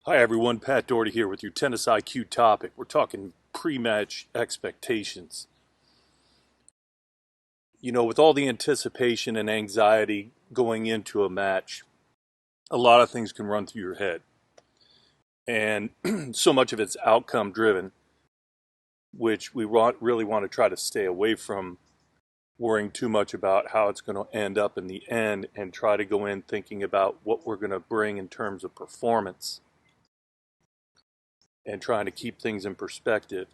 Hi everyone, Pat Dougherty here with your tennis IQ topic. We're talking pre-match expectations. You know, with all the anticipation and anxiety going into a match, a lot of things can run through your head. And so much of it's outcome driven, which really want to try to stay away from worrying too much about how it's going to end up in the end and try to go in thinking about what we're going to bring in terms of performance and trying to keep things in perspective.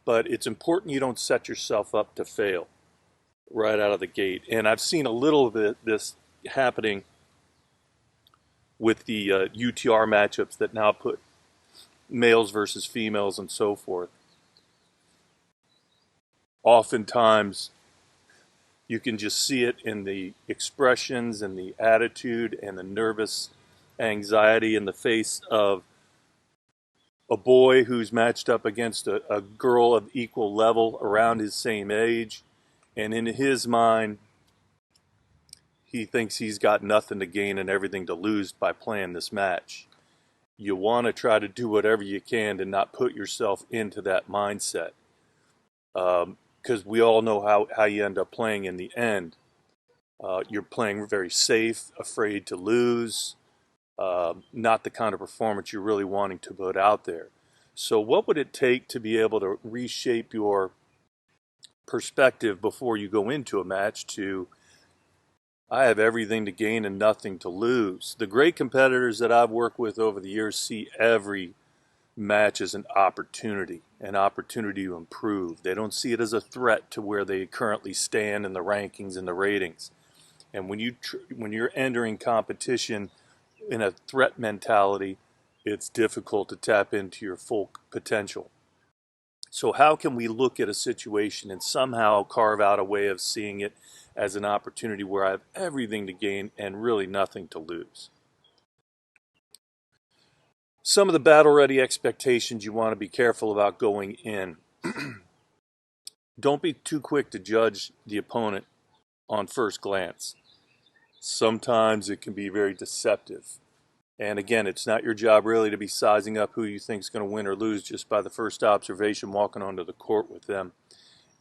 But it's important you don't set yourself up to fail right out of the gate. And I've seen a little bit this happening with the UTR matchups that now put males versus females and so forth. Oftentimes, you can just see it in the expressions and the attitude and the nervous anxiety in the face of a boy who's matched up against a girl of equal level around his same age. And in his mind, he thinks he's got nothing to gain and everything to lose by playing this match. You want to try to do whatever you can to not put yourself into that mindset. Because we all know how you end up playing in the end. You're playing very safe, afraid to lose, not the kind of performance you're really wanting to put out there. So what would it take to be able to reshape your perspective before you go into a match to I have everything to gain and nothing to lose? The great competitors that I've worked with over the years see every match as an opportunity to improve. They don't see it as a threat to where they currently stand in the rankings and the ratings. And when you're entering competition in a threat mentality, it's difficult to tap into your full potential. So how can we look at a situation and somehow carve out a way of seeing it as an opportunity where I have everything to gain and really nothing to lose? Some of the battle ready expectations you want to be careful about going in. Don't be too quick to judge the opponent on first glance. Sometimes it can be very deceptive. And again, it's not your job really to be sizing up who you think is going to win or lose just by the first observation walking onto the court with them.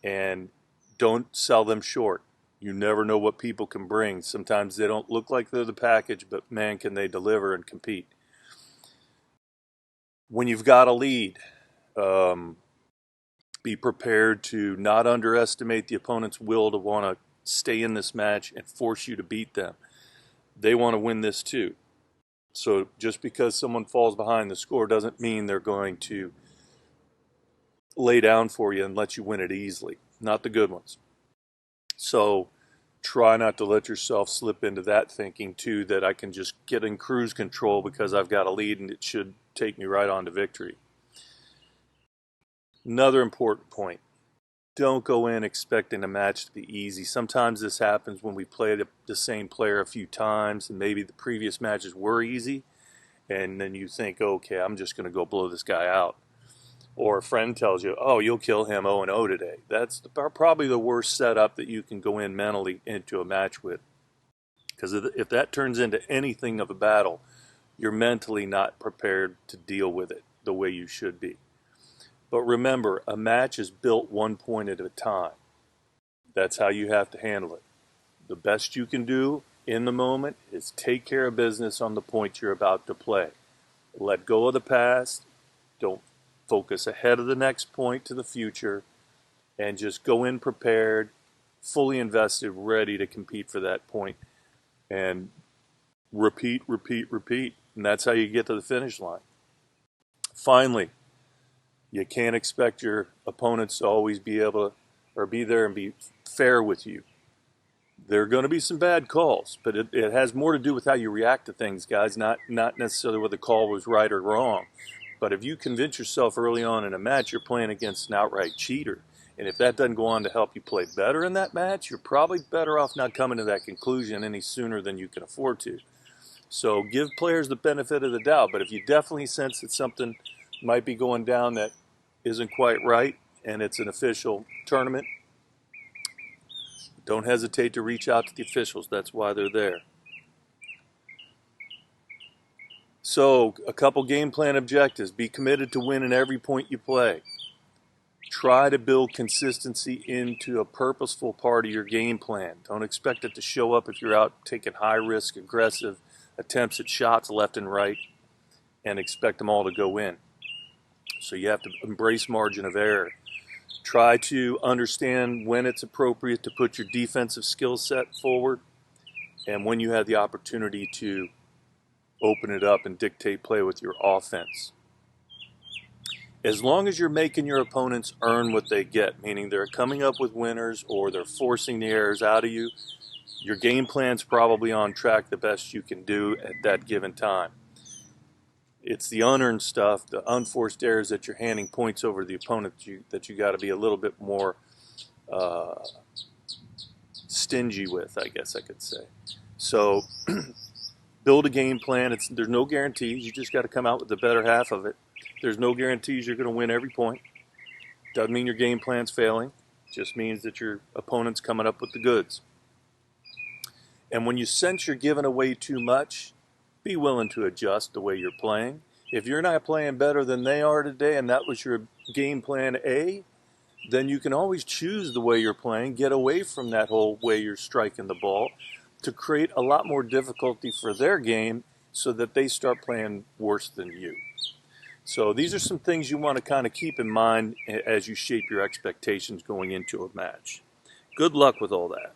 And don't sell them short. You never know what people can bring. Sometimes they don't look like they're the package, but man, can they deliver and compete. When you've got a lead, be prepared to not underestimate the opponent's will to want to stay in this match and force you to beat them. They want to win this too. So just because someone falls behind the score doesn't mean they're going to lay down for you and let you win it easily. Not the good ones. So try not to let yourself slip into that thinking too, that I can just get in cruise control because I've got a lead and it should take me right on to victory. Another important point. Don't go in expecting a match to be easy. Sometimes this happens when we play the same player a few times and maybe the previous matches were easy, and then you think, okay, I'm just going to go blow this guy out. Or a friend tells you, oh, you'll kill him 0-0 today. That's probably the worst setup that you can go in mentally into a match with. Because if that turns into anything of a battle, you're mentally not prepared to deal with it the way you should be. But remember, a match is built one point at a time. That's how you have to handle it. The best you can do in the moment is take care of business on the point you're about to play. Let go of the past. Don't focus ahead of the next point to the future. And just go in prepared, fully invested, ready to compete for that point. And repeat, repeat, repeat. And that's how you get to the finish line. Finally, you can't expect your opponents to always be able to, or be there and be fair with you. There are going to be some bad calls, but it has more to do with how you react to things, guys, not necessarily whether the call was right or wrong. But if you convince yourself early on in a match you're playing against an outright cheater, and if that doesn't go on to help you play better in that match, you're probably better off not coming to that conclusion any sooner than you can afford to. So give players the benefit of the doubt, but if you definitely sense that something might be going down that isn't quite right and it's an official tournament, don't hesitate to reach out to the officials. That's why they're there. So, a couple game plan objectives. Be committed to winning every point you play. Try to build consistency into a purposeful part of your game plan. Don't expect it to show up if you're out taking high-risk, aggressive attempts at shots left and right and expect them all to go in. So you have to embrace margin of error. Try to understand when it's appropriate to put your defensive skill set forward and when you have the opportunity to open it up and dictate play with your offense. As long as you're making your opponents earn what they get, meaning they're coming up with winners or they're forcing the errors out of you, your game plan's probably on track the best you can do at that given time. It's the unearned stuff, the unforced errors that you're handing points over to the opponent that you got to be a little bit more stingy with, I guess I could say. So build a game plan. There's no guarantees. You just got to come out with the better half of it. There's no guarantees you're going to win every point. Doesn't mean your game plan's failing. Just means that your opponent's coming up with the goods. And when you sense you're giving away too much, be willing to adjust the way you're playing. If you're not playing better than they are today and that was your game plan A, then you can always choose the way you're playing, get away from that whole way you're striking the ball to create a lot more difficulty for their game so that they start playing worse than you. So these are some things you want to kind of keep in mind as you shape your expectations going into a match. Good luck with all that.